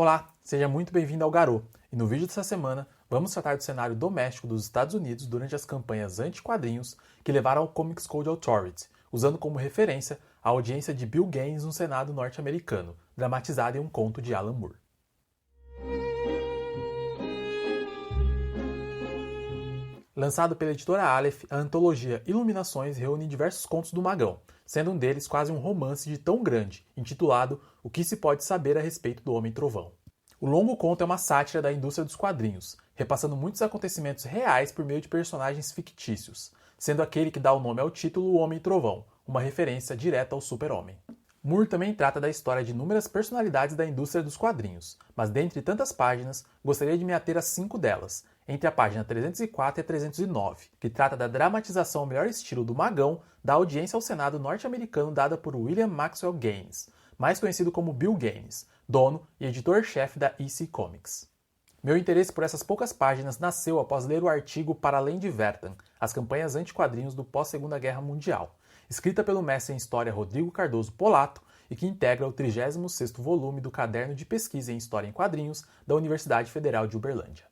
Olá, seja muito bem-vindo ao Garô, e no vídeo dessa semana vamos tratar do cenário doméstico dos Estados Unidos durante as campanhas anti-quadrinhos que levaram ao Comics Code Authority, usando como referência a audiência de Bill Gaines no Senado norte-americano, dramatizada em um conto de Alan Moore. Lançado pela editora Aleph, a antologia Iluminações reúne diversos contos do Magão, sendo um deles quase um romance de tão grande, intitulado O que se pode saber a respeito do Homem-Trovão. O longo conto é uma sátira da indústria dos quadrinhos, repassando muitos acontecimentos reais por meio de personagens fictícios, sendo aquele que dá o nome ao título o Homem-Trovão, uma referência direta ao Super-Homem. Moore também trata da história de inúmeras personalidades da indústria dos quadrinhos, mas dentre tantas páginas, gostaria de me ater a 5 delas, entre a página 304 e a 309, que trata da dramatização ao melhor estilo do Magão da audiência ao Senado norte-americano dada por William Maxwell Gaines, mais conhecido como Bill Gaines, dono e editor-chefe da EC Comics. Meu interesse por essas poucas páginas nasceu após ler o artigo Para Além de Vertan, as campanhas anti-quadrinhos do pós-Segunda Guerra Mundial, escrita pelo mestre em História Rodrigo Cardoso Polato e que integra o 36º volume do Caderno de Pesquisa em História em Quadrinhos da Universidade Federal de Uberlândia.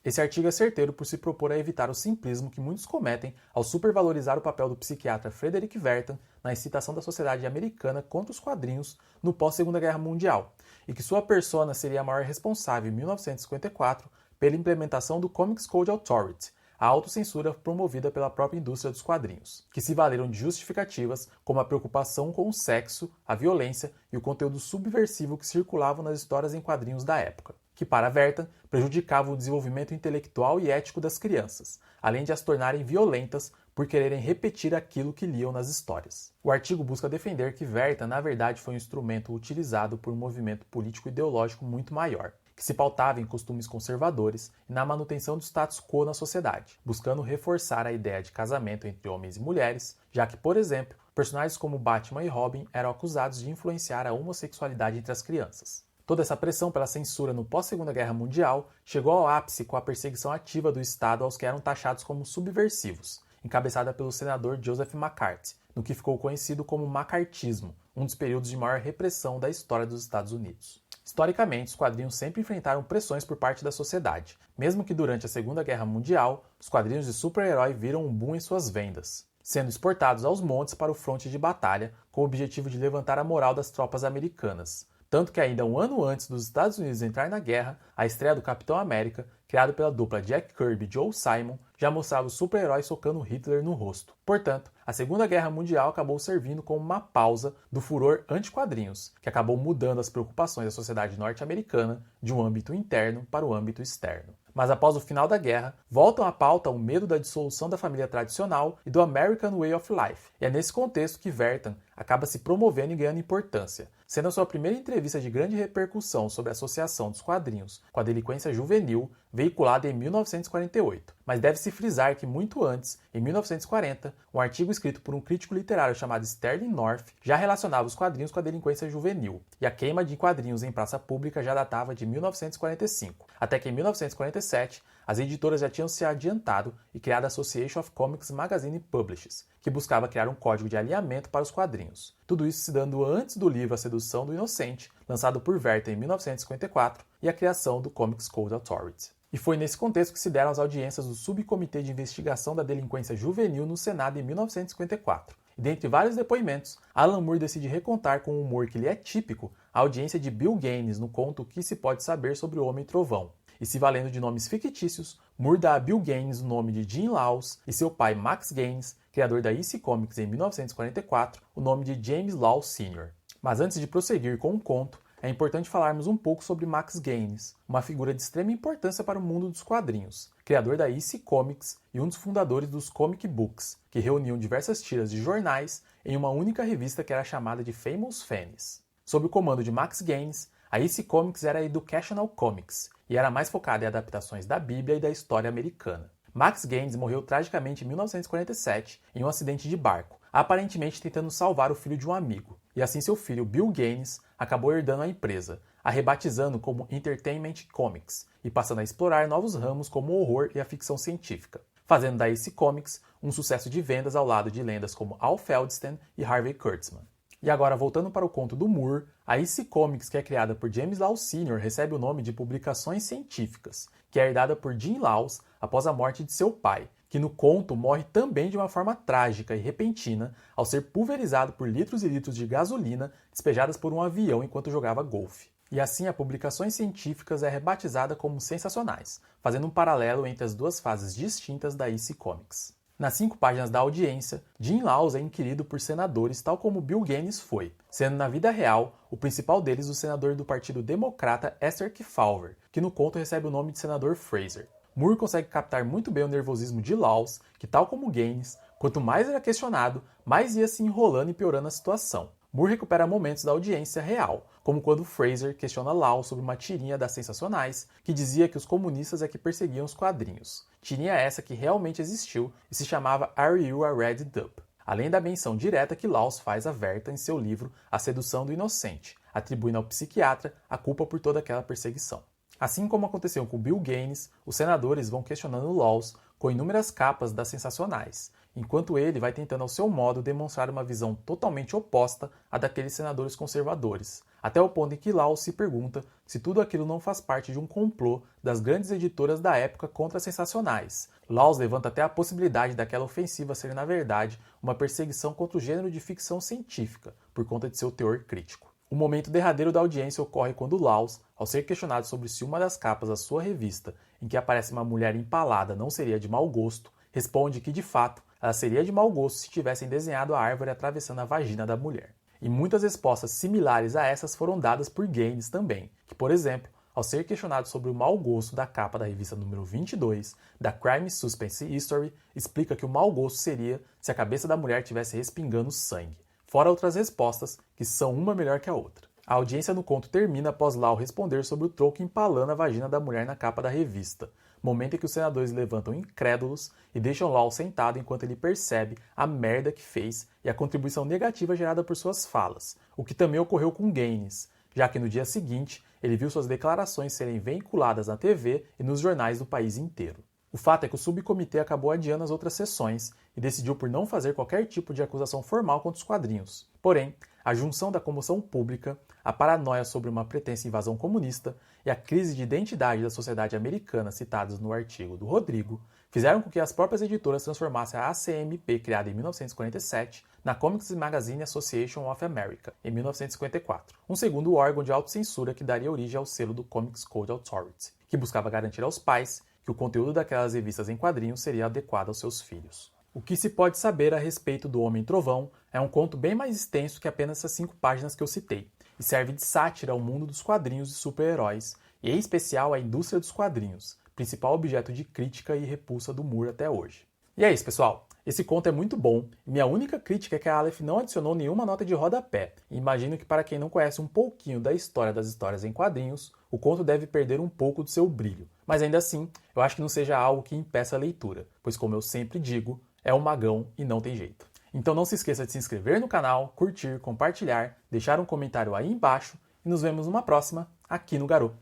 Esse artigo é certeiro por se propor a evitar o simplismo que muitos cometem ao supervalorizar o papel do psiquiatra Frederick Vertan na incitação da sociedade americana contra os quadrinhos no pós-Segunda Guerra Mundial, e que sua persona seria a maior responsável em 1954 pela implementação do Comics Code Authority, a autocensura promovida pela própria indústria dos quadrinhos, que se valeram de justificativas como a preocupação com o sexo, a violência e o conteúdo subversivo que circulavam nas histórias em quadrinhos da época, que para Vertan prejudicavam o desenvolvimento intelectual e ético das crianças, além de as tornarem violentas por quererem repetir aquilo que liam nas histórias. O artigo busca defender que Vertan, na verdade, foi um instrumento utilizado por um movimento político-ideológico muito maior, que se pautava em costumes conservadores e na manutenção do status quo na sociedade, buscando reforçar a ideia de casamento entre homens e mulheres, já que, por exemplo, personagens como Batman e Robin eram acusados de influenciar a homossexualidade entre as crianças. Toda essa pressão pela censura no pós-Segunda Guerra Mundial chegou ao ápice com a perseguição ativa do Estado aos que eram taxados como subversivos, encabeçada pelo senador Joseph McCarthy, no que ficou conhecido como macartismo, um dos períodos de maior repressão da história dos Estados Unidos. Historicamente, os quadrinhos sempre enfrentaram pressões por parte da sociedade, mesmo que durante a Segunda Guerra Mundial, os quadrinhos de super-herói viram um boom em suas vendas, sendo exportados aos montes para o fronte de batalha com o objetivo de levantar a moral das tropas americanas. Tanto que ainda um ano antes dos Estados Unidos entrar na guerra, a estreia do Capitão América, criado pela dupla Jack Kirby e Joe Simon, já mostrava o super-herói socando Hitler no rosto. Portanto, a Segunda Guerra Mundial acabou servindo como uma pausa do furor anti-quadrinhos, que acabou mudando as preocupações da sociedade norte-americana de um âmbito interno para o âmbito externo. Mas após o final da guerra, voltam à pauta o medo da dissolução da família tradicional e do American Way of Life. E é nesse contexto que Vertan acaba se promovendo e ganhando importância, sendo a sua primeira entrevista de grande repercussão sobre a associação dos quadrinhos com a delinquência juvenil, veiculada em 1948. Mas deve-se frisar que muito antes, em 1940, um artigo escrito por um crítico literário chamado Sterling North já relacionava os quadrinhos com a delinquência juvenil, e a queima de quadrinhos em praça pública já datava de 1945, até que em 1947 as editoras já tinham se adiantado e criado a Association of Comics Magazine Publishers, que buscava criar um código de alinhamento para os quadrinhos. Tudo isso se dando antes do livro A Sedução do Inocente, lançado por Vertan em 1954, e a criação do Comics Code Authority. E foi nesse contexto que se deram as audiências do Subcomitê de Investigação da Delinquência Juvenil no Senado em 1954. E dentre vários depoimentos, Alan Moore decide recontar com o humor que lhe é típico a audiência de Bill Gaines no conto O que se pode saber sobre o Homem-Trovão. E se valendo de nomes fictícios, Moore dá a Bill Gaines o nome de Jim Laws e seu pai Max Gaines, criador da EC Comics em 1944, o nome de James Laws Sr. Mas antes de prosseguir com o conto, é importante falarmos um pouco sobre Max Gaines, uma figura de extrema importância para o mundo dos quadrinhos, criador da EC Comics e um dos fundadores dos Comic Books, que reuniam diversas tiras de jornais em uma única revista que era chamada de Famous Fannies. Sob o comando de Max Gaines, a EC Comics era a Educational Comics e era mais focada em adaptações da Bíblia e da história americana. Max Gaines morreu tragicamente em 1947 em um acidente de barco, aparentemente tentando salvar o filho de um amigo. E assim seu filho Bill Gaines acabou herdando a empresa, a rebatizando como Entertainment Comics e passando a explorar novos ramos como o horror e a ficção científica, fazendo da EC Comics um sucesso de vendas ao lado de lendas como Al Feldstein e Harvey Kurtzman. E agora, voltando para o conto do Moore, a EC Comics, que é criada por James Laws Sr., recebe o nome de Publicações Científicas, que é herdada por Jim Laws após a morte de seu pai, que no conto morre também de uma forma trágica e repentina ao ser pulverizado por litros e litros de gasolina despejadas por um avião enquanto jogava golfe. E assim a Publicações Científicas é rebatizada como Sensacionais, fazendo um paralelo entre as duas fases distintas da EC Comics. Nas 5 páginas da audiência, Jim Laws é inquirido por senadores tal como Bill Gaines foi, sendo na vida real o principal deles o senador do Partido Democrata Esther Kefauver, que no conto recebe o nome de senador Fraser. Moore consegue captar muito bem o nervosismo de Laws, que tal como Gaines, quanto mais era questionado, mais ia se enrolando e piorando a situação. Moore recupera momentos da audiência real, como quando Fraser questiona Laws sobre uma tirinha das Sensacionais que dizia que os comunistas é que perseguiam os quadrinhos. Tirinha essa que realmente existiu e se chamava Are You a Red Dup? Além da menção direta que Laws faz a Verta em seu livro A Sedução do Inocente, atribuindo ao psiquiatra a culpa por toda aquela perseguição. Assim como aconteceu com Bill Gaines, os senadores vão questionando Laws com inúmeras capas das Sensacionais, enquanto ele vai tentando ao seu modo demonstrar uma visão totalmente oposta à daqueles senadores conservadores, até o ponto em que Laws se pergunta se tudo aquilo não faz parte de um complô das grandes editoras da época contra as Sensacionais. Laws levanta até a possibilidade daquela ofensiva ser, na verdade, uma perseguição contra o gênero de ficção científica, por conta de seu teor crítico. O momento derradeiro da audiência ocorre quando Laws, ao ser questionado sobre se uma das capas da sua revista, em que aparece uma mulher empalada, não seria de mau gosto, responde que, de fato, ela seria de mau gosto se tivessem desenhado a árvore atravessando a vagina da mulher. E muitas respostas similares a essas foram dadas por Gaines também, que, por exemplo, ao ser questionado sobre o mau gosto da capa da revista número 22, da Crime Suspense History, explica que o mau gosto seria se a cabeça da mulher estivesse respingando sangue. Fora outras respostas, que são uma melhor que a outra. A audiência no conto termina após Laws responder sobre o tronco empalando a vagina da mulher na capa da revista, momento em que os senadores levantam incrédulos e deixam Laws sentado enquanto ele percebe a merda que fez e a contribuição negativa gerada por suas falas, o que também ocorreu com Gaines, já que no dia seguinte ele viu suas declarações serem veiculadas na TV e nos jornais do país inteiro. O fato é que o subcomitê acabou adiando as outras sessões e decidiu por não fazer qualquer tipo de acusação formal contra os quadrinhos. Porém, a junção da comoção pública, a paranoia sobre uma pretensa invasão comunista e a crise de identidade da sociedade americana citadas no artigo do Rodrigo fizeram com que as próprias editoras transformassem a ACMP, criada em 1947, na Comics Magazine Association of America, em 1954, um segundo órgão de autocensura que daria origem ao selo do Comics Code Authority, que buscava garantir aos pais que o conteúdo daquelas revistas em quadrinhos seria adequado aos seus filhos. O que se pode saber a respeito do Homem-Trovão é um conto bem mais extenso que apenas essas 5 páginas que eu citei, e serve de sátira ao mundo dos quadrinhos de super-heróis, e em especial à indústria dos quadrinhos, principal objeto de crítica e repulsa do Moore até hoje. E é isso, pessoal. Esse conto é muito bom, e minha única crítica é que a Aleph não adicionou nenhuma nota de rodapé, e imagino que para quem não conhece um pouquinho da história das histórias em quadrinhos, o conto deve perder um pouco do seu brilho. Mas ainda assim, eu acho que não seja algo que impeça a leitura, pois como eu sempre digo, é um magão e não tem jeito. Então não se esqueça de se inscrever no canal, curtir, compartilhar, deixar um comentário aí embaixo, e nos vemos numa próxima, aqui no Garou.